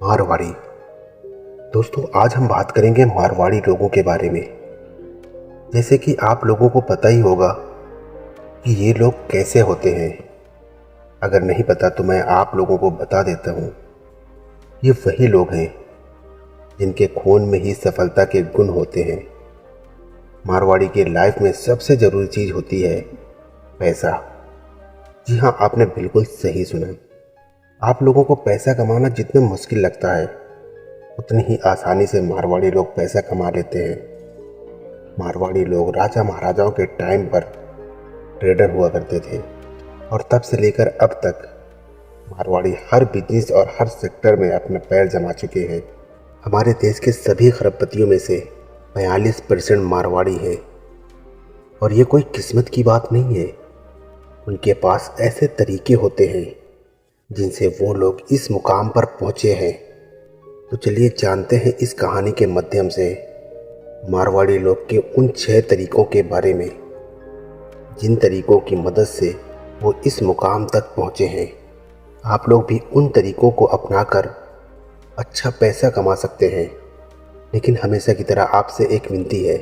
मारवाड़ी। दोस्तों, आज हम बात करेंगे मारवाड़ी लोगों के बारे में। जैसे कि आप लोगों को पता ही होगा कि ये लोग कैसे होते हैं। अगर नहीं पता तो मैं आप लोगों को बता देता हूँ। ये वही लोग हैं जिनके खून में ही सफलता के गुण होते हैं। मारवाड़ी के लाइफ में सबसे ज़रूरी चीज़ होती है पैसा। जी हाँ, आपने बिल्कुल सही सुना। आप लोगों को पैसा कमाना जितना मुश्किल लगता है, उतनी ही आसानी से मारवाड़ी लोग पैसा कमा लेते हैं। मारवाड़ी लोग राजा महाराजाओं के टाइम पर ट्रेडर हुआ करते थे और तब से लेकर अब तक मारवाड़ी हर बिजनेस और हर सेक्टर में अपना पैर जमा चुके हैं। हमारे देश के सभी खरबपतियों में से 42% मारवाड़ी हैं और ये कोई किस्मत की बात नहीं है। उनके पास ऐसे तरीके होते हैं जिनसे वो लोग इस मुकाम पर पहुँचे हैं। तो चलिए जानते हैं इस कहानी के माध्यम से मारवाड़ी लोग के उन 6 तरीकों के बारे में, जिन तरीकों की मदद से वो इस मुकाम तक पहुँचे हैं। आप लोग भी उन तरीकों को अपनाकर अच्छा पैसा कमा सकते हैं। लेकिन हमेशा की तरह आपसे एक विनती है,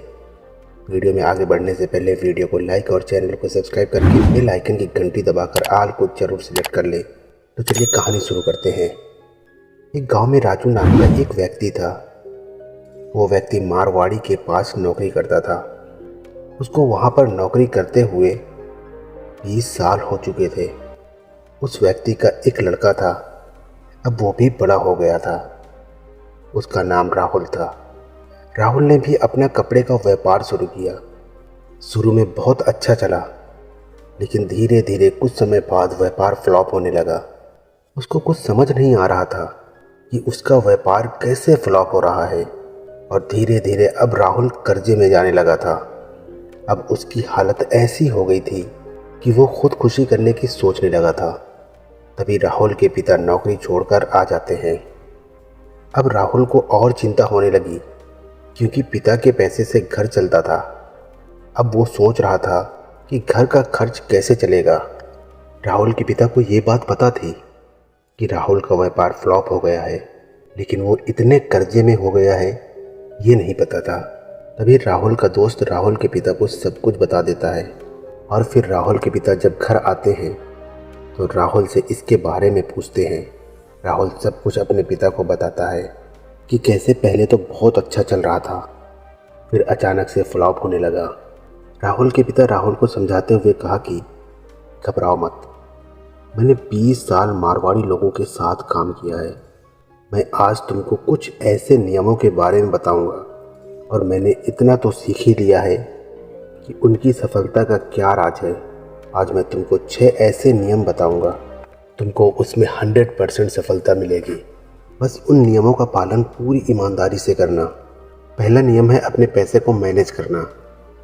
वीडियो में आगे बढ़ने से पहले वीडियो को लाइक और चैनल को सब्सक्राइब करके बेल आइकन की घंटी दबाकर ऑल को जरूर सिलेक्ट कर ले। तो चलिए कहानी शुरू करते हैं। एक गांव में राजू नाम का एक व्यक्ति था। वो व्यक्ति मारवाड़ी के पास नौकरी करता था। उसको वहां पर नौकरी करते हुए 20 साल हो चुके थे। उस व्यक्ति का एक लड़का था, अब वो भी बड़ा हो गया था। उसका नाम राहुल था। राहुल ने भी अपना कपड़े का व्यापार शुरू किया। शुरू में बहुत अच्छा चला, लेकिन धीरे धीरे कुछ समय बाद व्यापार फ्लॉप होने लगा। उसको कुछ समझ नहीं आ रहा था कि उसका व्यापार कैसे फ्लॉप हो रहा है और धीरे धीरे अब राहुल कर्जे में जाने लगा था। अब उसकी हालत ऐसी हो गई थी कि वो खुदकुशी करने की सोचने लगा था। तभी राहुल के पिता नौकरी छोड़कर आ जाते हैं। अब राहुल को और चिंता होने लगी, क्योंकि पिता के पैसे से घर चलता था। अब वो सोच रहा था कि घर का खर्च कैसे चलेगा। राहुल के पिता को ये बात पता थी कि राहुल का व्यापार फ्लॉप हो गया है, लेकिन वो इतने कर्जे में हो गया है ये नहीं पता था। तभी राहुल का दोस्त राहुल के पिता को सब कुछ बता देता है और फिर राहुल के पिता जब घर आते हैं तो राहुल से इसके बारे में पूछते हैं। राहुल सब कुछ अपने पिता को बताता है कि कैसे पहले तो बहुत अच्छा चल रहा था, फिर अचानक से फ्लॉप होने लगा। राहुल के पिता राहुल को समझाते हुए कहा कि घबराओ मत, मैंने 20 साल मारवाड़ी लोगों के साथ काम किया है। मैं आज तुमको कुछ ऐसे नियमों के बारे में बताऊंगा और मैंने इतना तो सीख ही लिया है कि उनकी सफलता का क्या राज है। आज मैं तुमको 6 ऐसे नियम बताऊंगा, तुमको उसमें 100% सफलता मिलेगी। बस उन नियमों का पालन पूरी ईमानदारी से करना। पहला नियम है अपने पैसे को मैनेज करना।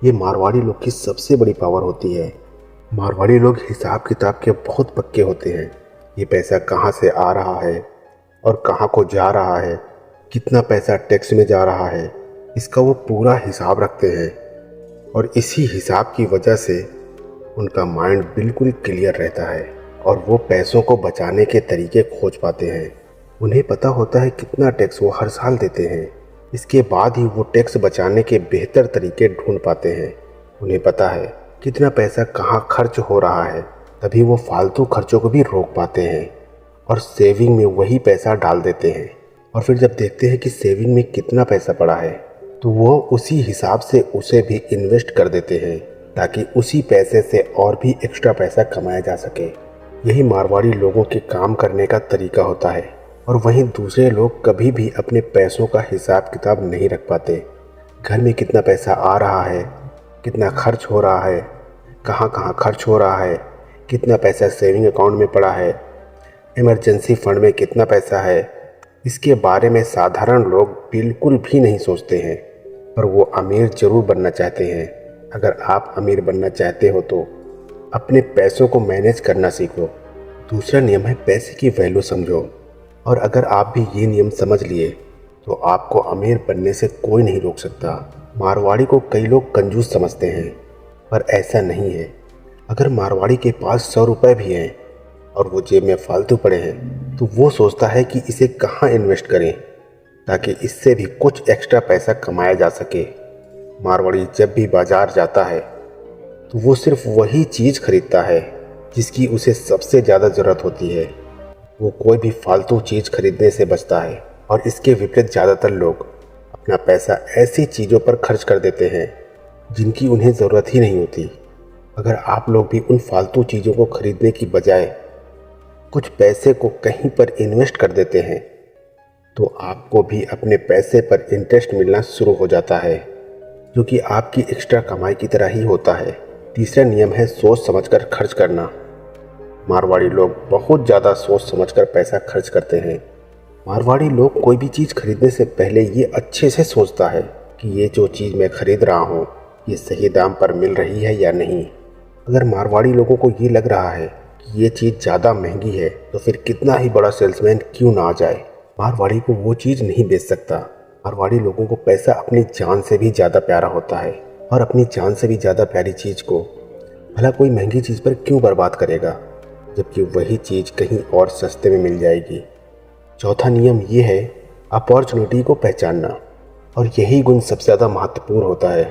ये मारवाड़ी लोग की सबसे बड़ी पावर होती है। मारवाड़ी लोग हिसाब किताब के बहुत पक्के होते हैं। ये पैसा कहाँ से आ रहा है और कहाँ को जा रहा है, कितना पैसा टैक्स में जा रहा है, इसका वो पूरा हिसाब रखते हैं। और इसी हिसाब की वजह से उनका माइंड बिल्कुल क्लियर रहता है और वो पैसों को बचाने के तरीके खोज पाते हैं। उन्हें पता होता है कितना टैक्स वो हर साल देते हैं। इसके बाद ही वो टैक्स बचाने के बेहतर तरीके ढूंढ पाते हैं। उन्हें पता है कितना पैसा कहाँ खर्च हो रहा है, तभी वो फालतू खर्चों को भी रोक पाते हैं और सेविंग में वही पैसा डाल देते हैं। और फिर जब देखते हैं कि सेविंग में कितना पैसा पड़ा है तो वो उसी हिसाब से उसे भी इन्वेस्ट कर देते हैं, ताकि उसी पैसे से और भी एक्स्ट्रा पैसा कमाया जा सके। यही मारवाड़ी लोगों के काम करने का तरीका होता है। और वहीं दूसरे लोग कभी भी अपने पैसों का हिसाब किताब नहीं रख पाते। घर में कितना पैसा आ रहा है, कितना खर्च हो रहा है, कहाँ कहाँ खर्च हो रहा है, कितना पैसा सेविंग अकाउंट में पड़ा है, इमरजेंसी फंड में कितना पैसा है, इसके बारे में साधारण लोग बिल्कुल भी नहीं सोचते हैं। पर वो अमीर ज़रूर बनना चाहते हैं। अगर आप अमीर बनना चाहते हो तो अपने पैसों को मैनेज करना सीखो। दूसरा नियम है पैसे की वैल्यू समझो। और अगर आप भी ये नियम समझ लिए तो आपको अमीर बनने से कोई नहीं रोक सकता। मारवाड़ी को कई लोग कंजूस समझते हैं, पर ऐसा नहीं है। अगर मारवाड़ी के पास 100 रुपये भी हैं और वो जेब में फालतू पड़े हैं तो वो सोचता है कि इसे कहाँ इन्वेस्ट करें ताकि इससे भी कुछ एक्स्ट्रा पैसा कमाया जा सके। मारवाड़ी जब भी बाजार जाता है तो वो सिर्फ वही चीज़ खरीदता है जिसकी उसे सबसे ज़्यादा ज़रूरत होती है। वो कोई भी फालतू चीज़ खरीदने से बचता है और इसके विपरीत ज़्यादातर लोग अपना पैसा ऐसी चीज़ों पर खर्च कर देते हैं जिनकी उन्हें ज़रूरत ही नहीं होती। अगर आप लोग भी उन फालतू चीज़ों को खरीदने की बजाय कुछ पैसे को कहीं पर इन्वेस्ट कर देते हैं तो आपको भी अपने पैसे पर इंटरेस्ट मिलना शुरू हो जाता है, जो कि आपकी एक्स्ट्रा कमाई की तरह ही होता है। तीसरा नियम है सोच समझकर खर्च करना। मारवाड़ी लोग बहुत ज़्यादा सोच समझकर पैसा खर्च करते हैं। मारवाड़ी लोग कोई भी चीज़ खरीदने से पहले ये अच्छे से सोचता है कि ये जो चीज़ मैं खरीद रहा हूँ ये सही दाम पर मिल रही है या नहीं। अगर मारवाड़ी लोगों को ये लग रहा है कि ये चीज़ ज़्यादा महंगी है तो फिर कितना ही बड़ा सेल्समैन क्यों ना आ जाए, मारवाड़ी को वो चीज़ नहीं बेच सकता। मारवाड़ी लोगों को पैसा अपनी जान से भी ज़्यादा प्यारा होता है और अपनी जान से भी ज़्यादा प्यारी चीज़ को भला कोई महंगी चीज़ पर क्यों बर्बाद करेगा, जबकि वही चीज़ कहीं और सस्ते में मिल जाएगी। चौथा नियम ये है अपॉर्चुनिटी को पहचानना, और यही गुण सबसे ज़्यादा महत्वपूर्ण होता है।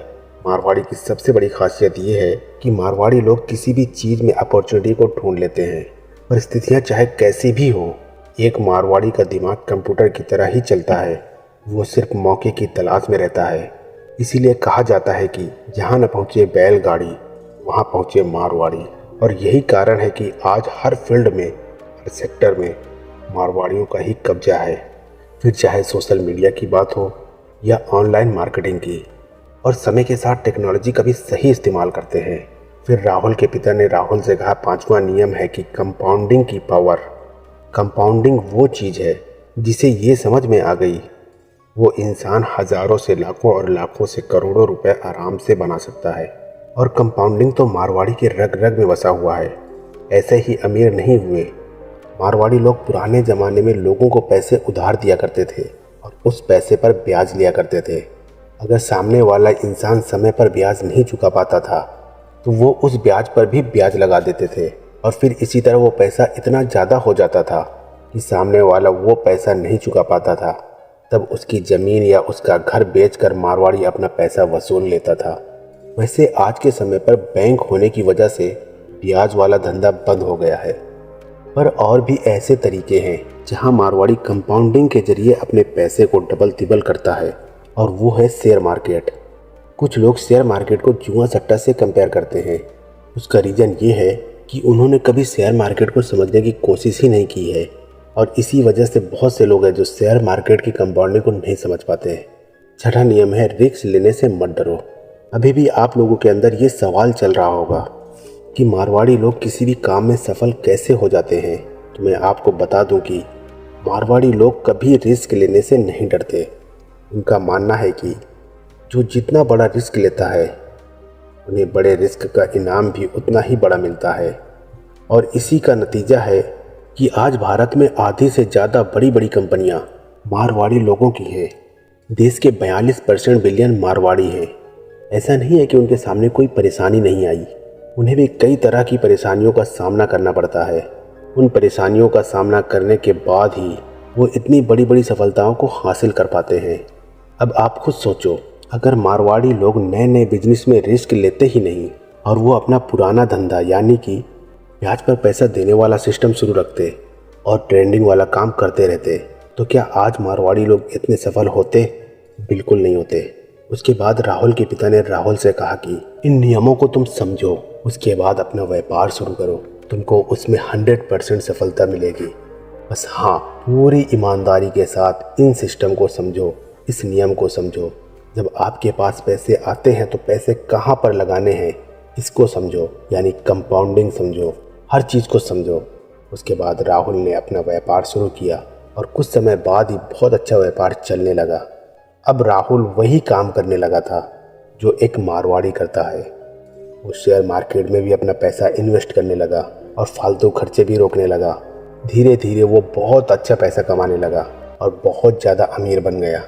मारवाड़ी की सबसे बड़ी खासियत ये है कि मारवाड़ी लोग किसी भी चीज़ में अपॉर्चुनिटी को ढूंढ लेते हैं। परिस्थितियाँ चाहे कैसी भी हो, एक मारवाड़ी का दिमाग कंप्यूटर की तरह ही चलता है। वो सिर्फ मौके की तलाश में रहता है। इसीलिए कहा जाता है कि जहाँ न पहुँचे बैलगाड़ी वहाँ पहुँचे मारवाड़ी। और यही कारण है कि आज हर फील्ड में, हर सेक्टर में मारवाड़ियों का ही कब्जा है। फिर चाहे सोशल मीडिया की बात हो या ऑनलाइन मार्केटिंग की। और समय के साथ टेक्नोलॉजी का भी सही इस्तेमाल करते हैं। फिर राहुल के पिता ने राहुल से कहा, पांचवा नियम है कि कंपाउंडिंग की पावर। कंपाउंडिंग वो चीज़ है जिसे ये समझ में आ गई वो इंसान हज़ारों से लाखों और लाखों से करोड़ों रुपए आराम से बना सकता है। और कंपाउंडिंग तो मारवाड़ी के रग रग में बसा हुआ है। ऐसे ही अमीर नहीं हुए। मारवाड़ी लोग पुराने ज़माने में लोगों को पैसे उधार दिया करते थे और उस पैसे पर ब्याज लिया करते थे। अगर सामने वाला इंसान समय पर ब्याज नहीं चुका पाता था तो वो उस ब्याज पर भी ब्याज लगा देते थे, और फिर इसी तरह वो पैसा इतना ज़्यादा हो जाता था कि सामने वाला वो पैसा नहीं चुका पाता था। तब उसकी ज़मीन या उसका घर बेचकर मारवाड़ी अपना पैसा वसूल लेता था। वैसे आज के समय पर बैंक होने की वजह से ब्याज वाला धंधा बंद हो गया है, पर और भी ऐसे तरीके हैं जहां मारवाड़ी कंपाउंडिंग के जरिए अपने पैसे को डबल तिबल करता है, और वो है शेयर मार्केट। कुछ लोग शेयर मार्केट को जुआ सट्टा से कंपेयर करते हैं। उसका रीज़न ये है कि उन्होंने कभी शेयर मार्केट को समझने की कोशिश ही नहीं की है, और इसी वजह से बहुत से लोग हैं जो शेयर मार्केट की कंपाउंडिंग को नहीं समझ पाते हैं। छठा नियम है रिस्क लेने से मत डरो। अभी भी आप लोगों के अंदर ये सवाल चल रहा होगा कि मारवाड़ी लोग किसी भी काम में सफल कैसे हो जाते हैं। तो मैं आपको बता दूं कि मारवाड़ी लोग कभी रिस्क लेने से नहीं डरते। उनका मानना है कि जो जितना बड़ा रिस्क लेता है उन्हें बड़े रिस्क का इनाम भी उतना ही बड़ा मिलता है। और इसी का नतीजा है कि आज भारत में आधी से ज़्यादा बड़ी बड़ी कंपनियां मारवाड़ी लोगों की हैं। देश के 42% बिलियन मारवाड़ी हैं। ऐसा नहीं है कि उनके सामने कोई परेशानी नहीं आई, उन्हें भी कई तरह की परेशानियों का सामना करना पड़ता है। उन परेशानियों का सामना करने के बाद ही वो इतनी बड़ी बड़ी सफलताओं को हासिल कर पाते हैं। अब आप खुद सोचो, अगर मारवाड़ी लोग नए नए बिजनेस में रिस्क लेते ही नहीं और वो अपना पुराना धंधा यानी कि ब्याज पर पैसा देने वाला सिस्टम शुरू रखते और ट्रेंडिंग वाला काम करते रहते, तो क्या आज मारवाड़ी लोग इतने सफल होते? बिल्कुल नहीं होते। उसके बाद राहुल के पिता ने राहुल से कहा कि इन नियमों को तुम समझो, उसके बाद अपना व्यापार शुरू करो, तुमको उसमें 100% सफलता मिलेगी। बस हाँ, पूरी ईमानदारी के साथ इन सिस्टम को समझो, इस नियम को समझो। जब आपके पास पैसे आते हैं तो पैसे कहाँ पर लगाने हैं इसको समझो, यानी कंपाउंडिंग समझो, हर चीज़ को समझो। उसके बाद राहुल ने अपना व्यापार शुरू किया और कुछ समय बाद ही बहुत अच्छा व्यापार चलने लगा। अब राहुल वही काम करने लगा था जो एक मारवाड़ी करता है। वो शेयर मार्केट में भी अपना पैसा इन्वेस्ट करने लगा और फालतू खर्चे भी रोकने लगा। धीरे धीरे वो बहुत अच्छा पैसा कमाने लगा और बहुत ज़्यादा अमीर बन गया।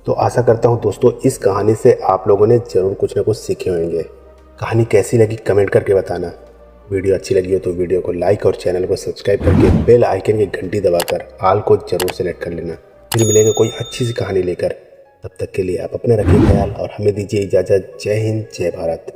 तो आशा करता हूँ दोस्तों, इस कहानी से आप लोगों ने ज़रूर कुछ ना कुछ सीखे होंगे। कहानी कैसी लगी कमेंट करके बताना। वीडियो अच्छी लगी हो तो वीडियो को लाइक और चैनल को सब्सक्राइब करके बेल आइकन की घंटी दबाकर ऑल को जरूर सेलेक्ट कर लेना। फिर मिलेंगे कोई अच्छी सी कहानी लेकर। तब तक के लिए आप अपने रखिए ख्याल और हमें दीजिए इजाज़त। जय हिंद, जय भारत।